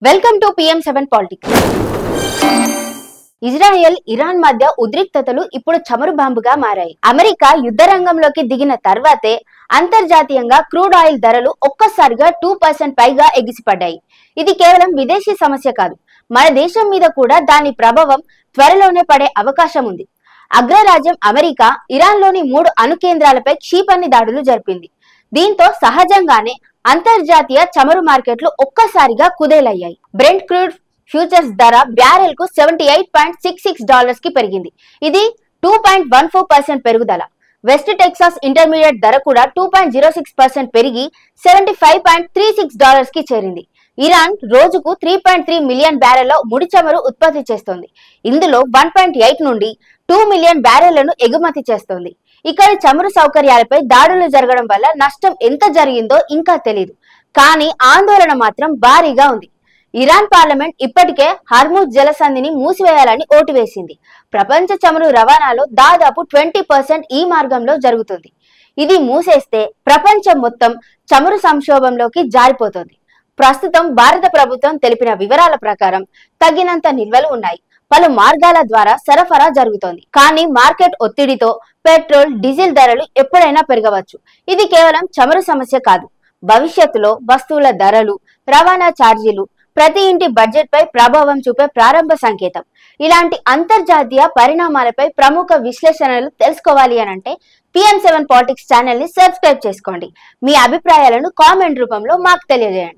Welcome to PM7 politics. Israel Iran మధ్య ఉద్రిక్తతలు ఇప్పుడు చమురు బాంబుగా మారాయి. అమెరికా యుద్ధ రంగంలోకి దిగిన తర్వాతే అంతర్జాతీయంగా క్రూడ్ ఆయిల్ ధరలు ఒక్కసారిగా 2% పైగా ఎగిసిపడ్డాయి. ఇది కేవలం విదేశీ సమస్య కాదు, మన దేశం మీద కూడా దాని ప్రభావం త్వరలోనే పడే అవకాశం ఉంది. అగ్రరాజ్యం అమెరికా ఇరాన్లోని 3 అణు కేంద్రాలపై క్షిపణి దాడులు జరిపింది. దీంతో సహజంగానే అంతర్జాతీయ చమురు మార్కెట్లు ఒక్కసారిగా కుదేలయ్యాయి. బ్రెంట్ క్రూడ్ ఫ్యూచర్స్ ధర బ్యారెల్ కు $78.66 కి పెరిగింది. ఇది 2.14% పెరుగుదల. వెస్ట్ టెక్సాస్ ఇంటర్మీడియట్ ధర కూడా 2.06% పెరిగి $75.36 కి చేరింది. ఇరాన్ రోజుకు 3.3 మిలియన్ బ్యారెళ్ల ముడి చమురు ఉత్పత్తి చేస్తోంది. ఇందులో 1.8 నుండి 2 మిలియన్ బ్యారెళ్లను ఎగుమతి చేస్తోంది. ఇక్కడ చమురు సౌకర్యాలపై దాడులు జరగడం వల్ల నష్టం ఎంత జరిగిందో ఇంకా తెలియదు, కానీ ఆందోళన మాత్రం భారీగా ఉంది. ఇరాన్ పార్లమెంట్ ఇప్పటికే హార్ముజ్ జలసంధిని మూసివేయాలని ఓటు వేసింది. ప్రపంచ చమురు రవాణాలో దాదాపు 20% ఈ మార్గంలో జరుగుతుంది. ఇది మూసేస్తే ప్రపంచం మొత్తం చమురు సంక్షోభంలోకి జారిపోతుంది. ప్రస్తుతం భారత ప్రభుత్వం తెలిపిన వివరాల ప్రకారం తగినంత నిల్వలు ఉన్నాయి. పలు మార్గాల ద్వారా సరఫరా జరుగుతోంది. కానీ మార్కెట్ ఒత్తిడితో పెట్రోల్, డీజిల్ ధరలు ఎప్పుడైనా పెరగవచ్చు. ఇది కేవలం చమురు సమస్య కాదు, భవిష్యత్తులో వస్తువుల ధరలు, రవాణా ఛార్జీలు, ప్రతి ఇంటి బడ్జెట్ పై ప్రభావం చూపే ప్రారంభ సంకేతం. ఇలాంటి అంతర్జాతీయ పరిణామాలపై ప్రముఖ విశ్లేషణలు తెలుసుకోవాలి అనంటే PM7 పాలిటిక్స్ ఛానల్ ని సబ్స్క్రైబ్ చేసుకోండి. మీ అభిప్రాయాలను కామెంట్ రూపంలో మాకు తెలియజేయండి.